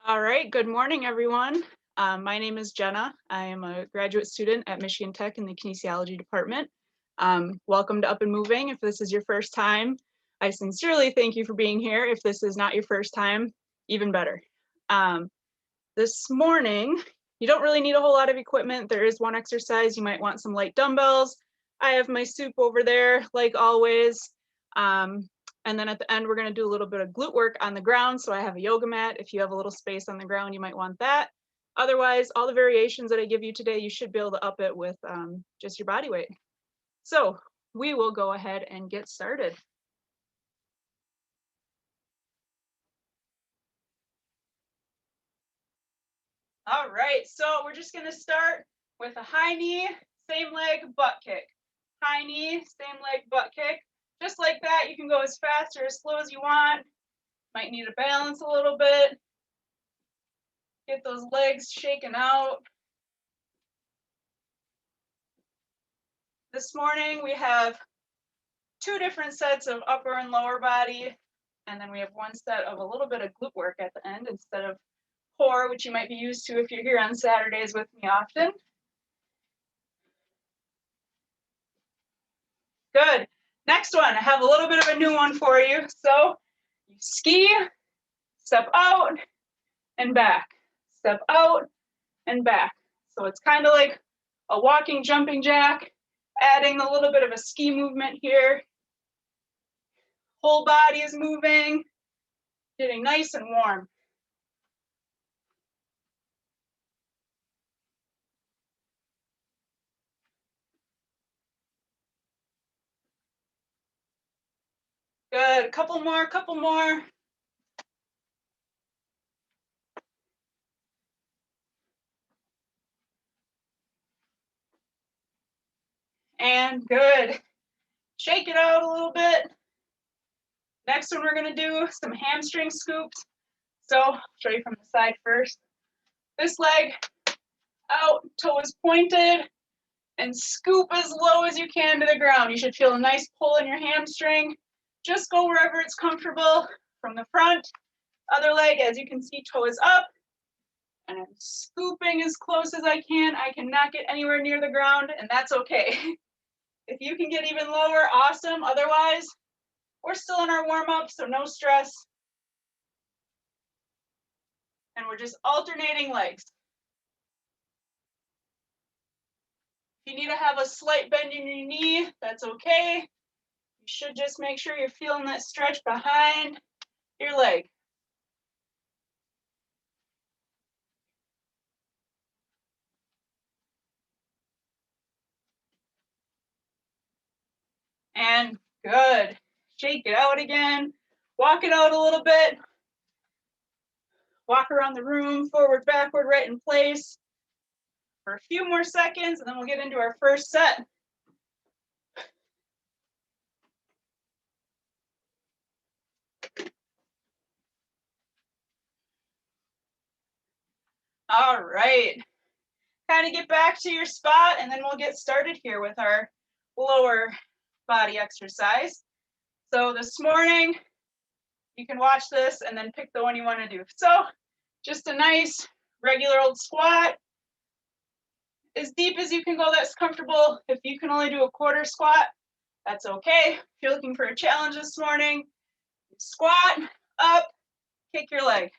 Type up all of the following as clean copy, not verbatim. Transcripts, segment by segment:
All right, good morning, everyone. My name is Jenna. I am a graduate student at Michigan Tech in the kinesiology department. Welcome to Up and Moving. If this is your first time, I sincerely thank you for being here. If this is not your first time, even better. This morning, you don't really need a whole lot of equipment. There is one exercise. You might want some light dumbbells. I have my soup over there, like always. And then at the end, we're going to do a little bit of glute work on the ground. So I have a yoga mat. If you have a little space on the ground, you might want that. Otherwise, all the variations that I give you today, you should be able to up it with just your body weight. So we will go ahead and get started. All right, so we're just going to start with a high knee, same leg, butt kick. High knee, same leg, butt kick. Just like that, you can go as fast or as slow as you want. Might need to balance a little bit. Get those legs shaken out. This morning we have 2 different sets of upper and lower body, and then we have 1 set of a little bit of glute work at the end instead of core, which you might be used to if you're here on Saturdays with me often. Good. Next one, I have a little bit of a new one for you. So you ski, step out and back, step out and back. So it's kind of like a walking jumping jack, adding a little bit of a ski movement here. Whole body is moving, getting nice and warm. Good, couple more. And good. Shake it out a little bit. Next one, we're gonna do some hamstring scoops. So I'll show you from the side first. This leg out, toe is pointed, and scoop as low as you can to the ground. You should feel a nice pull in your hamstring. Just go wherever it's comfortable from the front. Other leg, as you can see, toe is up, and I'm scooping as close as I can. I cannot get anywhere near the ground, and that's okay. If you can get even lower, awesome. Otherwise, we're still in our warm-up, so no stress. And we're just alternating legs. If you need to have a slight bend in your knee, that's okay. You should just make sure you're feeling that stretch behind your leg. And good. Shake it out again. Walk it out a little bit. Walk around the room, forward, backward, right in place for a few more seconds, and then we'll get into our first set. All right. Kind of get back to your spot, and then we'll get started here with our lower body exercise. So this morning, you can watch this and then pick the one you want to do. So just a nice regular old squat, as deep as you can go that's comfortable. If you can only do a quarter squat, that's okay. If you're looking for a challenge this morning, squat, up, kick your leg.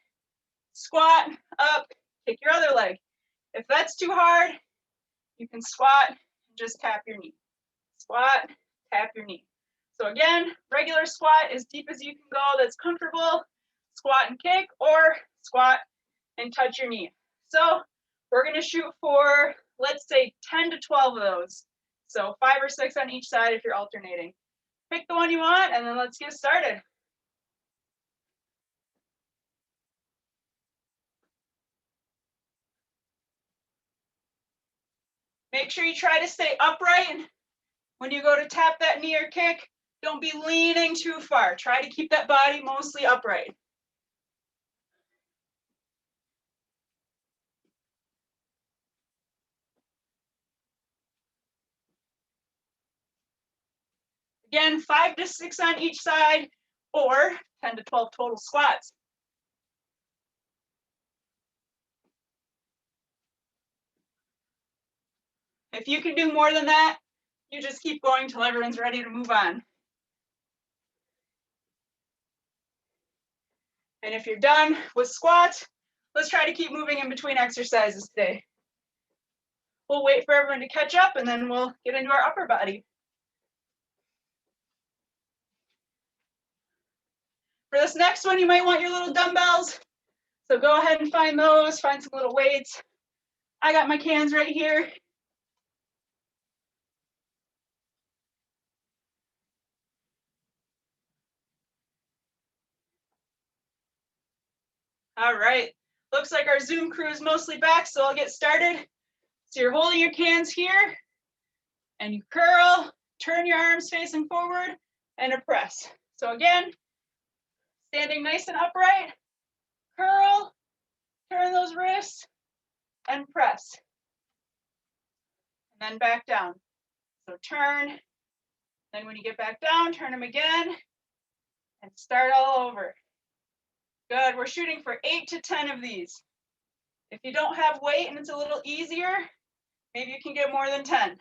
Squat, up, kick your other leg. If that's too hard, you can squat and just tap your knee. Squat, tap your knee. So again, regular squat as deep as you can go that's comfortable. Squat and kick, or squat and touch your knee. So we're going to shoot for, let's say, 10 to 12 of those. So 5 or 6 on each side if you're alternating. Pick the one you want, and then let's get started. Make sure you try to stay upright. When you go to tap that knee or kick, don't be leaning too far. Try to keep that body mostly upright. Again, 5 to 6 on each side, or 10 to 12 total squats. If you can do more than that, you just keep going till everyone's ready to move on. And if you're done with squats, let's try to keep moving in between exercises today. We'll wait for everyone to catch up and then we'll get into our upper body. For this next one, you might want your little dumbbells. So go ahead and find those, find some little weights. I got my cans right here. All right, looks like our Zoom crew is mostly back, so I'll get started. So you're holding your cans here, and you curl, turn your arms facing forward, and a press. So again, standing nice and upright, curl, turn those wrists, and press. And then back down. So turn, then when you get back down, turn them again, and start all over. Good, we're shooting for 8 to 10 of these. If you don't have weight and it's a little easier, maybe you can get more than 10.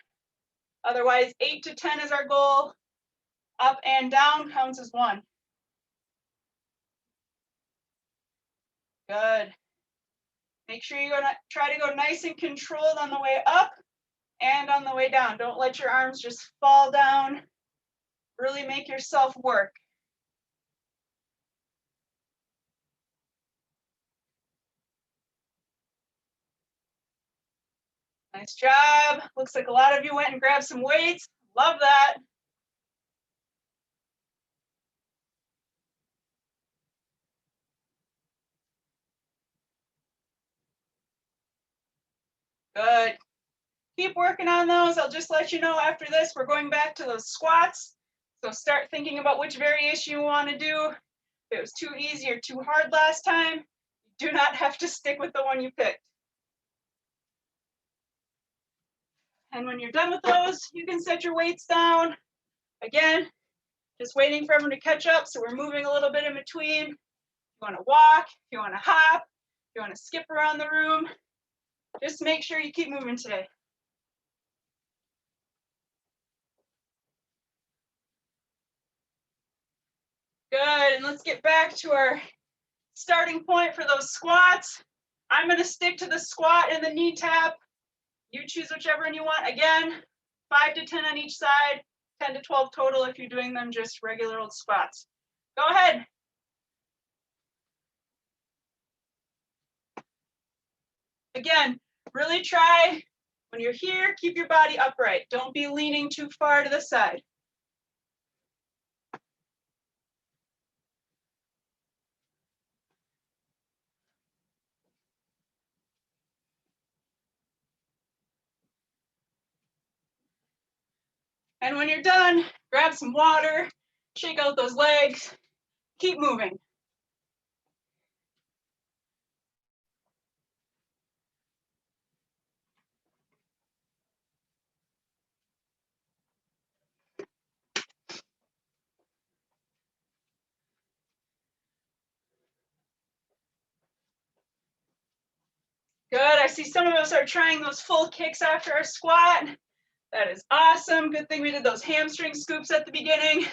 Otherwise, 8 to 10 is our goal. Up and down counts as 1. Good. Make sure you're gonna try to go nice and controlled on the way up and on the way down. Don't let your arms just fall down. Really make yourself work. Nice job. Looks like a lot of you went and grabbed some weights. Love that. Good. Keep working on those. I'll just let you know after this, we're going back to those squats. So start thinking about which variation you want to do. If it was too easy or too hard last time, you do not have to stick with the one you picked. And when you're done with those, you can set your weights down. Again, just waiting for everyone to catch up. So we're moving a little bit in between. If you want to walk, if you want to hop, if you want to skip around the room, just make sure you keep moving today. Good, and let's get back to our starting point for those squats. I'm gonna stick to the squat and the knee tap. You choose whichever one you want. Again, 5 to 10 on each side, 10 to 12 total if you're doing them just regular old squats. Go ahead. Again, really try, when you're here, keep your body upright. Don't be leaning too far to the side. And when you're done, grab some water, shake out those legs, keep moving. Good, I see some of us are trying those full kicks after our squat. That is awesome. Good thing we did those hamstring scoops at the beginning.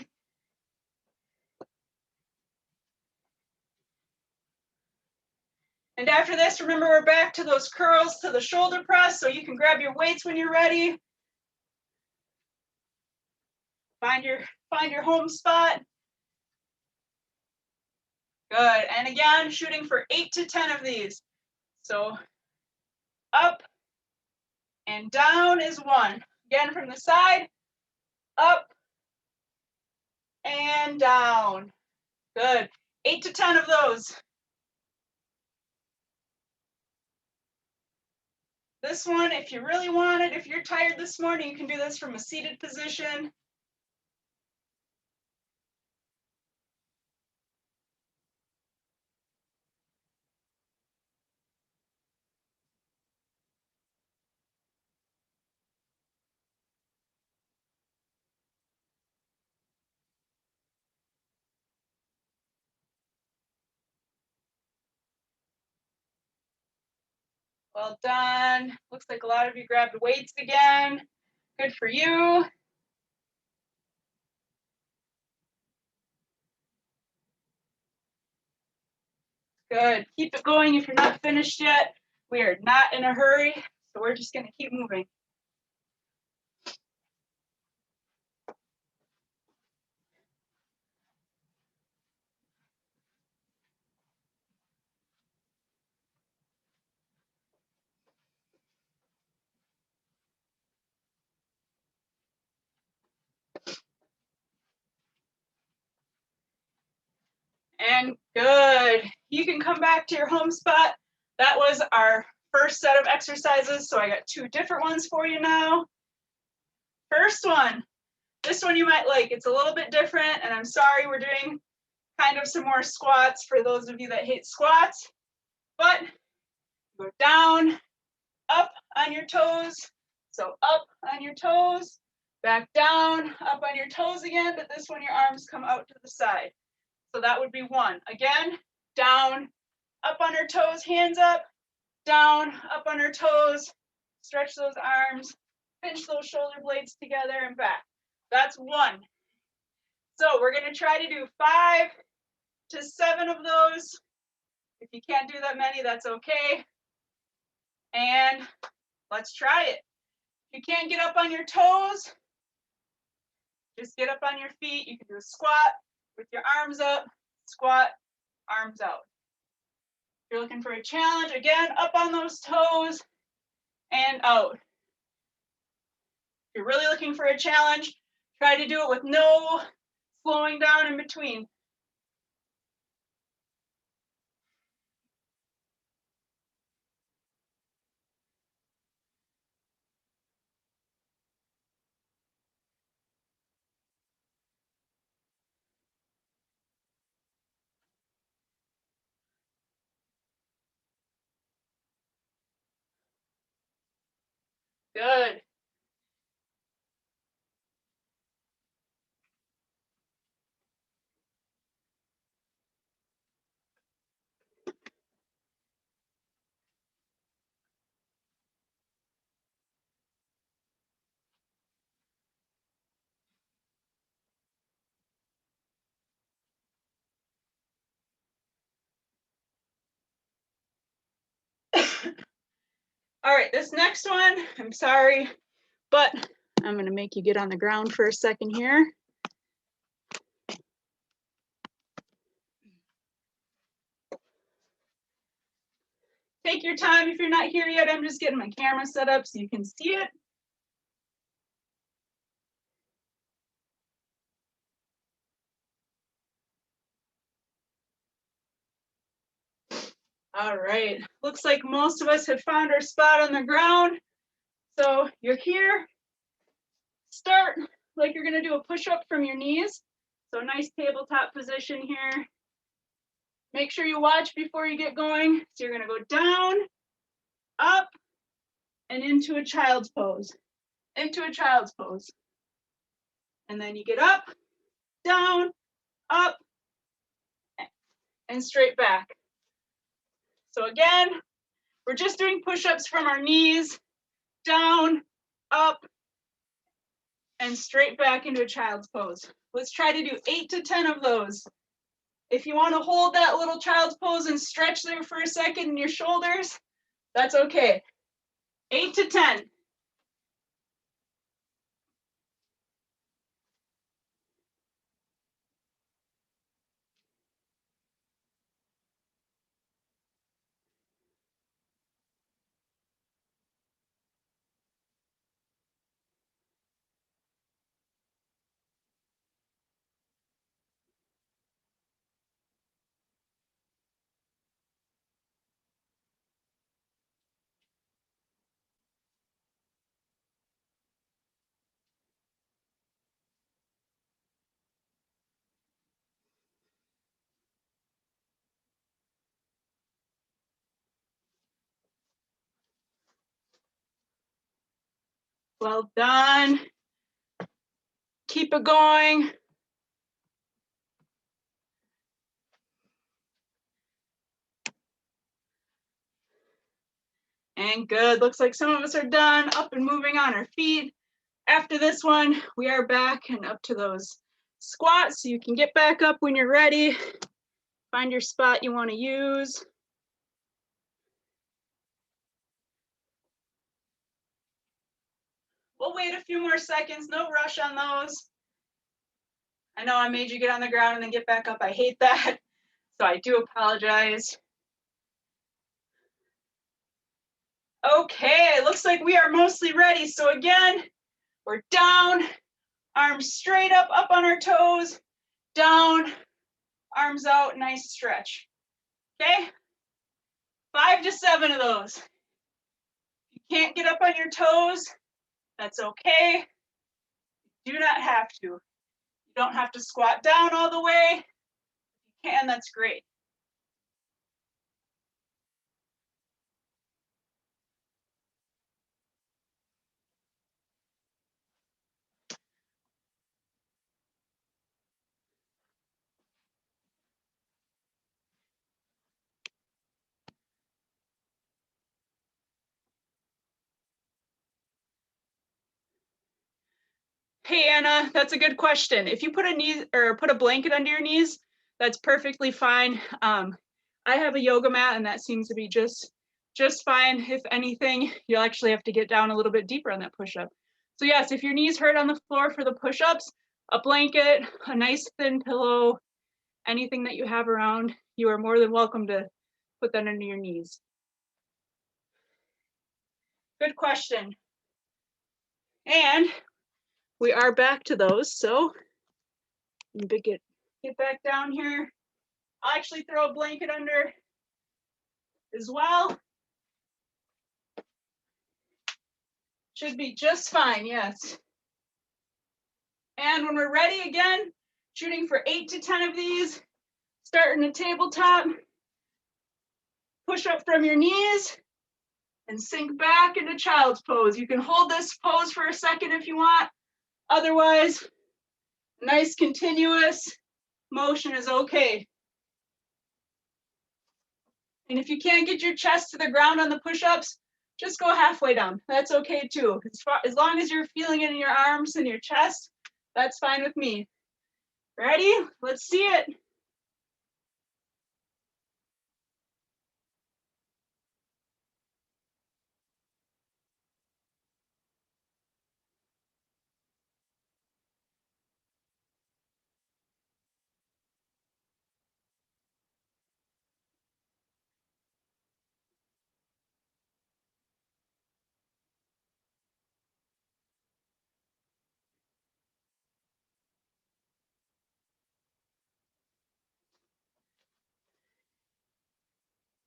And after this, remember we're back to those curls to the shoulder press, so you can grab your weights when you're ready. Find your home spot. Good, and again, shooting for 8 to 10 of these. So up and down is 1. Again, from the side, up and down. Good, 8 to 10 of those. This one, if you really want it, if you're tired this morning, you can do this from a seated position. Well done. Looks like a lot of you grabbed weights again. Good for you. Good. Keep it going if you're not finished yet. We are not in a hurry, so we're just going to keep moving. And good. You can come back to your home spot. That was our first set of exercises, so I got 2 different ones for you now. First one, this one you might like. It's a little bit different, and I'm sorry we're doing kind of some more squats for those of you that hate squats, but go down, up on your toes. So up on your toes, back down, up on your toes again, but this one your arms come out to the side. So that would be 1. Again, down, up on our toes, hands up, down, up on our toes, stretch those arms, pinch those shoulder blades together and back. That's 1. So we're going to try to do 5 to 7 of those. If you can't do that many, that's okay. And let's try it. If you can't get up on your toes, just get up on your feet. You can do a squat with your arms up, squat, arms out. If you're looking for a challenge, again, up on those toes and out. If you're really looking for a challenge, try to do it with no slowing down in between. Good. All right, this next one, I'm sorry, but I'm going to make you get on the ground for a second here. Take your time if you're not here yet. I'm just getting my camera set up so you can see it. All right, looks like most of us have found our spot on the ground. So you're here. Start like you're gonna do a push-up from your knees. So nice tabletop position here. Make sure you watch before you get going. So you're gonna go down, up, and into a child's pose. Into a child's pose. And then you get up, down, up, and straight back. So again, we're just doing push-ups from our knees, down, up, and straight back into a child's pose. Let's try to do 8 to 10 of those. If you want to hold that little child's pose and stretch there for a second in your shoulders, that's okay. 8 to 10. Well done. Keep it going. And good, looks like some of us are done, up and moving on our feet. After this one, we are back and up to those squats, so you can get back up when you're ready. Find your spot you want to use. We'll wait a few more seconds, no rush on those. I know I made you get on the ground and then get back up. I hate that, so I do apologize. Okay, it looks like we are mostly ready. So again, we're down, arms straight up on our toes, down, arms out, nice stretch. Okay, 5 to 7 of those. If you can't get up on your toes, that's okay. You do not have to. You don't have to squat down all the way. If you can, that's great. Hey, Anna, that's a good question. If you put a blanket under your knees, that's perfectly fine. I have a yoga mat and that seems to be just fine. If anything, you'll actually have to get down a little bit deeper on that push-up. So yes, if your knees hurt on the floor for the push-ups, a blanket, a nice thin pillow, anything that you have around, you are more than welcome to put that under your knees. Good question. And we are back to those, so get back down here. I'll actually throw a blanket under as well. Should be just fine, yes. And when we're ready again, shooting for 8 to 10 of these, starting a tabletop, push up from your knees and sink back into child's pose. You can hold this pose for a second if you want. Otherwise, nice continuous motion is okay. And if you can't get your chest to the ground on the push-ups, just go halfway down. That's okay too. As long as you're feeling it in your arms and your chest, that's fine with me. Ready? Let's see it.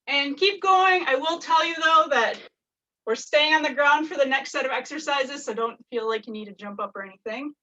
And keep going. I will tell you though that we're staying on the ground for the next set of exercises, so don't feel like you need to jump up or anything.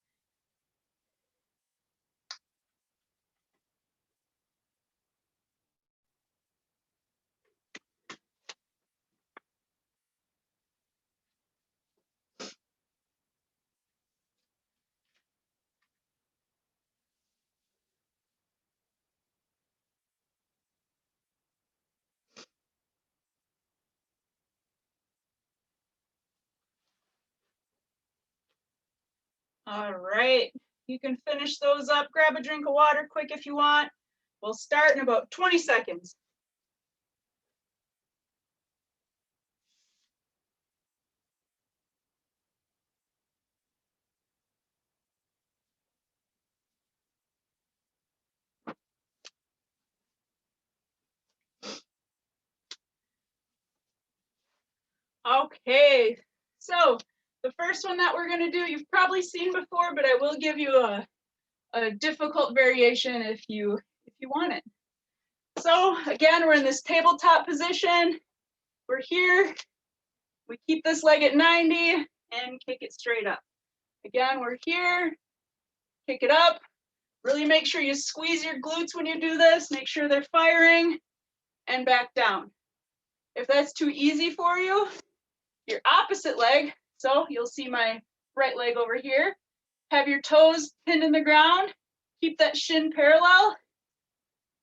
All right, you can finish those up. Grab a drink of water quick if you want. We'll start in about 20 seconds. Okay, so the first one that we're gonna do, you've probably seen before, but I will give you a difficult variation if you want it. So again, we're in this tabletop position. We're here. We keep this leg at 90 and kick it straight up. Again, we're here. Kick it up. Really make sure you squeeze your glutes when you do this. Make sure they're firing and back down. If that's too easy for you, your opposite leg, so you'll see my right leg over here, have your toes pinned in the ground, keep that shin parallel,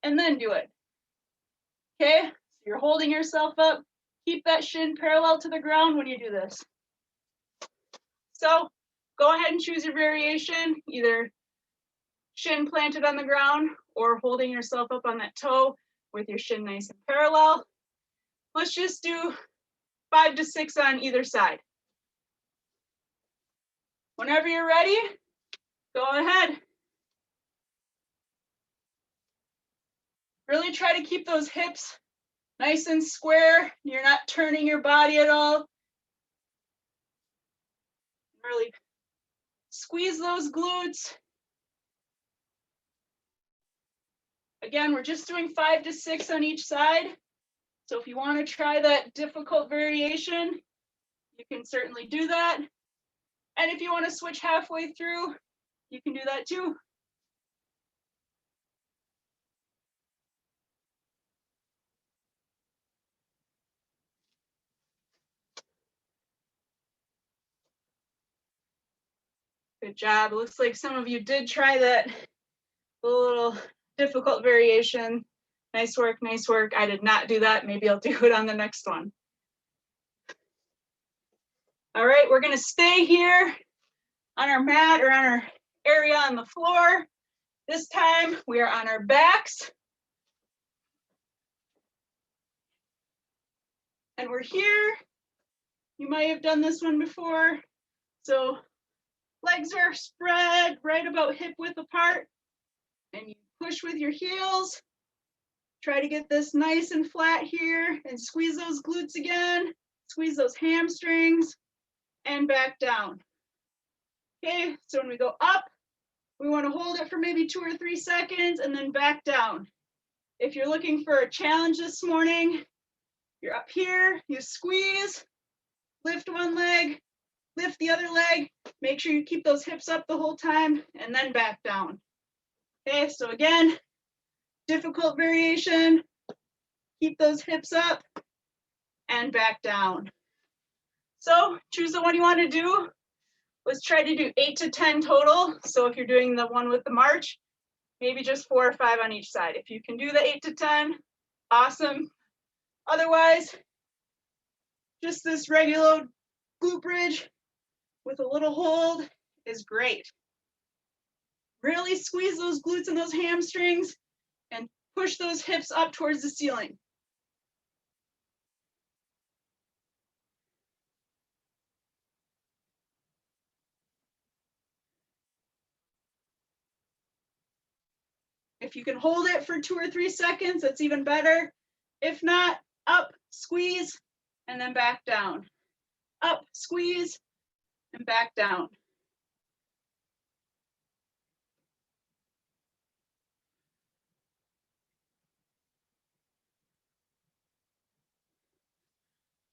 and then do it. Okay, so you're holding yourself up, Keep that shin parallel to the ground when you do this. So go ahead and choose your variation, either shin planted on the ground or holding yourself up on that toe with your shin nice and parallel. Let's just do 5 to 6 on either side. Whenever you're ready, go ahead. Really try to keep those hips nice and square. You're not turning your body at all. Really squeeze those glutes. Again, we're just doing 5 to 6 on each side. So if you want to try that difficult variation, you can certainly do that. And if you want to switch halfway through, you can do that too. Good job. It looks like some of you did try that little difficult variation. Nice work, nice work. I did not do that. Maybe I'll do it on the next one. All right, we're gonna stay here on our mat or on our area on the floor. This time we are on our backs. And we're here. You might have done this one before. So legs are spread right about hip width apart. And you push with your heels. Try to get this nice and flat here and squeeze those glutes again. Squeeze those hamstrings and back down. Okay, so when we go up, we want to hold it for maybe 2 or 3 seconds and then back down. If you're looking for a challenge this morning, you're up here, you squeeze, lift one leg, lift the other leg, make sure you keep those hips up the whole time, and then back down. Okay, so again, difficult variation, keep those hips up and back down. So choose the one you want to do. Let's try to do 8 to 10 total. So if you're doing the one with the march, maybe just 4 or 5 on each side. If you can do the 8 to 10, awesome. Otherwise, just this regular glute bridge with a little hold is great. Really squeeze those glutes and those hamstrings and push those hips up towards the ceiling. If you can hold it for 2 or 3 seconds, that's even better. If not, up, squeeze, and then back down. Up, squeeze, and back down.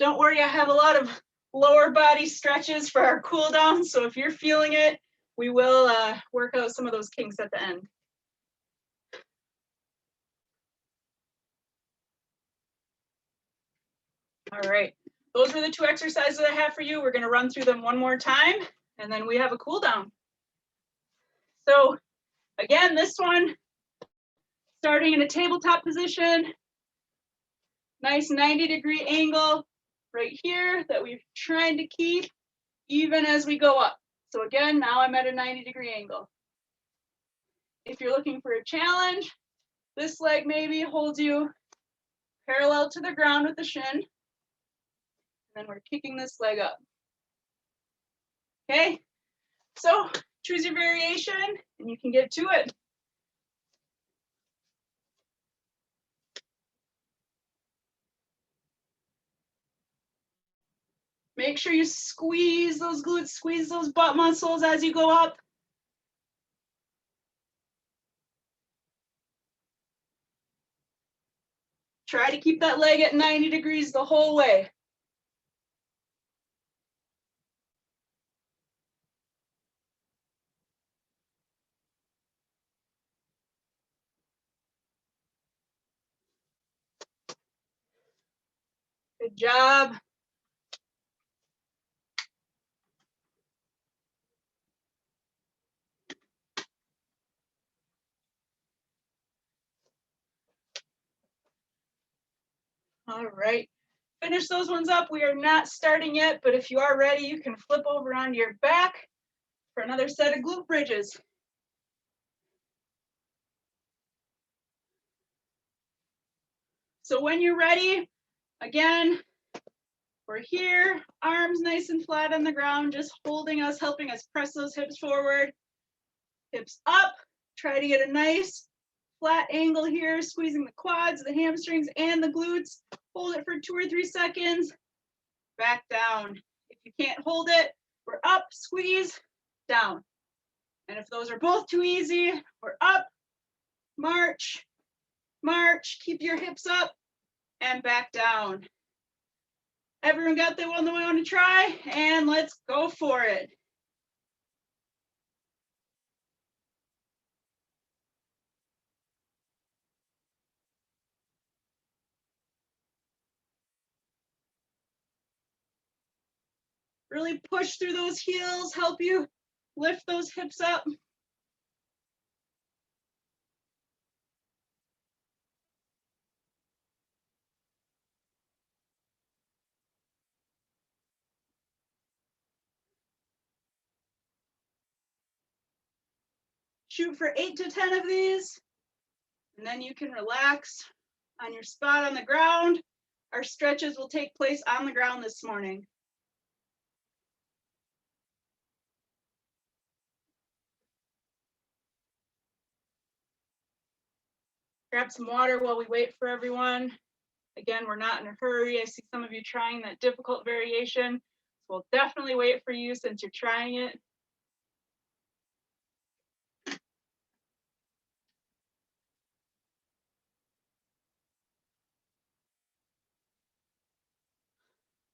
Don't worry, I have a lot of lower body stretches for our cool down. So if you're feeling it, we will work out some of those kinks at the end. All right, those were the 2 exercises I have for you. We're gonna run through them one more time, and then we have a cool down. So again, this one, starting in a tabletop position, nice 90-degree angle right here that we're trying to keep even as we go up. So again, now I'm at a 90-degree angle. If you're looking for a challenge, this leg maybe holds you parallel to the ground with the shin. And then we're kicking this leg up. Okay, so choose your variation and you can get to it. Make sure you squeeze those glutes, squeeze those butt muscles as you go up. Try to keep that leg at 90 degrees the whole way. Good job. All right. Finish those ones up. We are not starting yet, but if you are ready, you can flip over onto your back for another set of glute bridges. So when you're ready, again, we're here, arms nice and flat on the ground, just holding us, helping us press those hips forward. Hips up, try to get a nice flat angle here, squeezing the quads, the hamstrings, and the glutes. Hold it for 2 or 3 seconds, back down. If you can't hold it, we're up, squeeze, down. And if those are both too easy, we're up, march, march, keep your hips up, and back down. Everyone got the one that we want to try? And let's go for it. Really push through those heels, help you lift those hips up. Shoot for 8 to 10 of these, and then you can relax on your spot on the ground. Our stretches will take place on the ground this morning. Grab some water while we wait for everyone. Again, we're not in a hurry. I see some of you trying that difficult variation. So we'll definitely wait for you since you're trying it.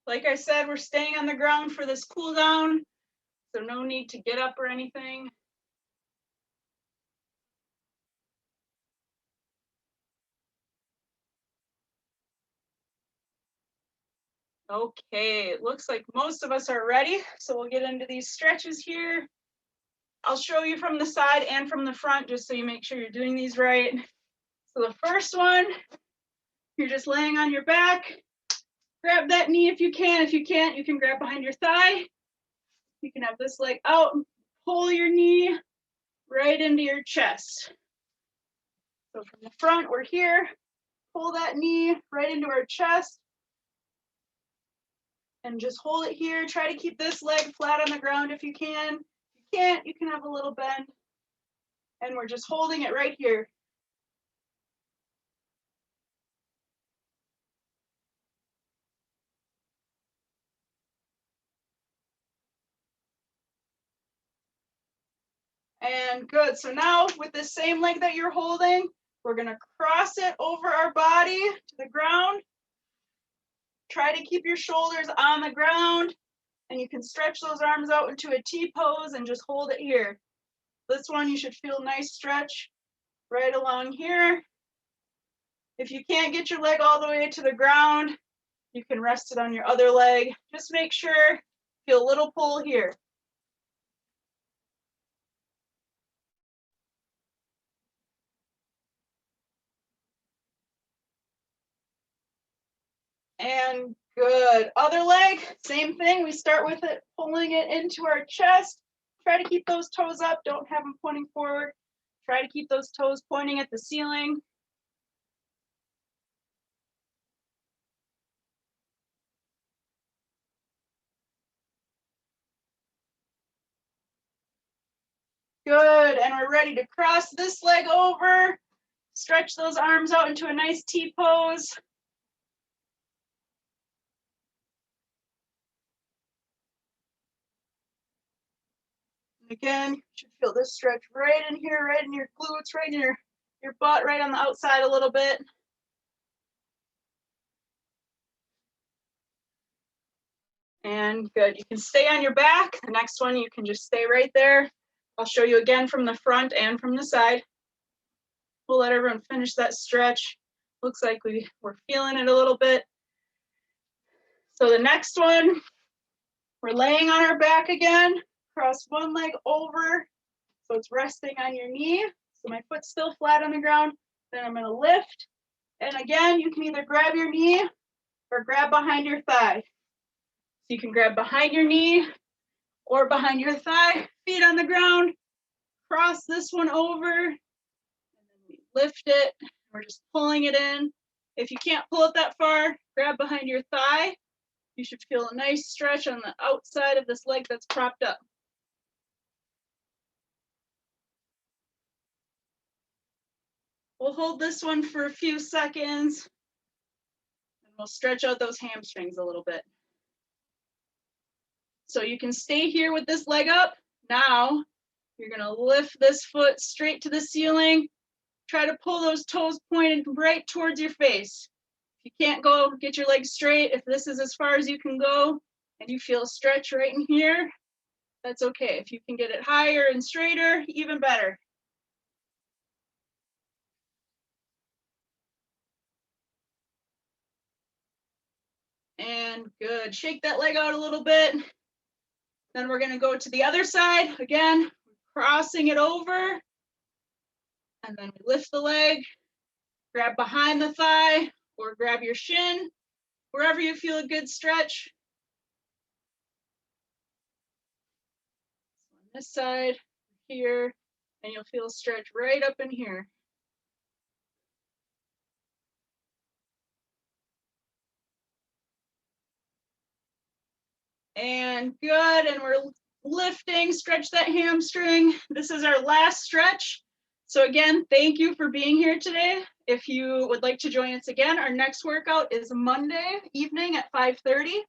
Like I said, we're staying on the ground for this cool down, so no need to get up or anything. Okay, it looks like most of us are ready, so we'll get into these stretches here. I'll show you from the side and from the front just so you make sure you're doing these right. So the first one, you're just laying on your back. Grab that knee if you can. If you can't, you can grab behind your thigh. You can have this leg out and pull your knee right into your chest. So from the front, we're here. Pull that knee right into our chest. And just hold it here. Try to keep this leg flat on the ground if you can. If you can't, you can have a little bend. And we're just holding it right here. And good. So now with the same leg that you're holding, we're going to cross it over our body to the ground. Try to keep your shoulders on the ground, and you can stretch those arms out into a T pose and just hold it here. This one, you should feel a nice stretch right along here. If you can't get your leg all the way to the ground, you can rest it on your other leg. Just make sure, feel a little pull here. And good. Other leg, same thing. We start with it, pulling it into our chest. Try to keep those toes up. Don't have them pointing forward. Try to keep those toes pointing at the ceiling. Good. And we're ready to cross this leg over. Stretch those arms out into a nice T pose. Again, you should feel this stretch right in here, right in your glutes, right in your butt, right on the outside a little bit. And good. You can stay on your back. The next one, you can just stay right there. I'll show you again from the front and from the side. We'll let everyone finish that stretch. Looks like we're feeling it a little bit. So the next one, we're laying on our back again. Cross one leg over, so it's resting on your knee. So my foot's still flat on the ground. Then I'm going to lift. And again, you can either grab your knee or grab behind your thigh. So you can grab behind your knee or behind your thigh, feet on the ground, cross this one over, and then we lift it. We're just pulling it in. If you can't pull it that far, grab behind your thigh. You should feel a nice stretch on the outside of this leg that's propped up. We'll hold this one for a few seconds, and we'll stretch out those hamstrings a little bit. So you can stay here with this leg up. Now, you're gonna lift this foot straight to the ceiling. Try to pull those toes pointed right towards your face. If you can't go, get your legs straight. If this is as far as you can go and you feel a stretch right in here, that's okay. If you can get it higher and straighter, even better. And good, shake that leg out a little bit. Then we're gonna go to the other side. Again, crossing it over. And then we lift the leg, grab behind the thigh or grab your shin, wherever you feel a good stretch. So on this side, here, and you'll feel a stretch right up in here. And good, and we're lifting, stretch that hamstring. This is our last stretch. So again, thank you for being here today. If you would like to join us again, our next workout is Monday evening at 5:30.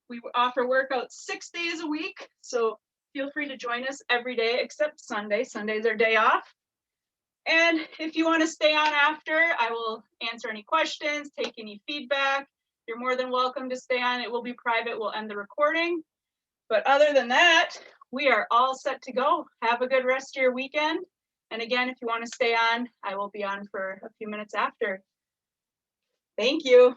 We offer workouts 6 days a week, so feel free to join us every day except Sunday. Sunday's our day off. And if you want to stay on after, I will answer any questions, take any feedback. You're more than welcome to stay on. It will be private. We'll end the recording. But other than that, we are all set to go. Have a good rest of your weekend. And again, if you want to stay on, I will be on for a few minutes after. Thank you.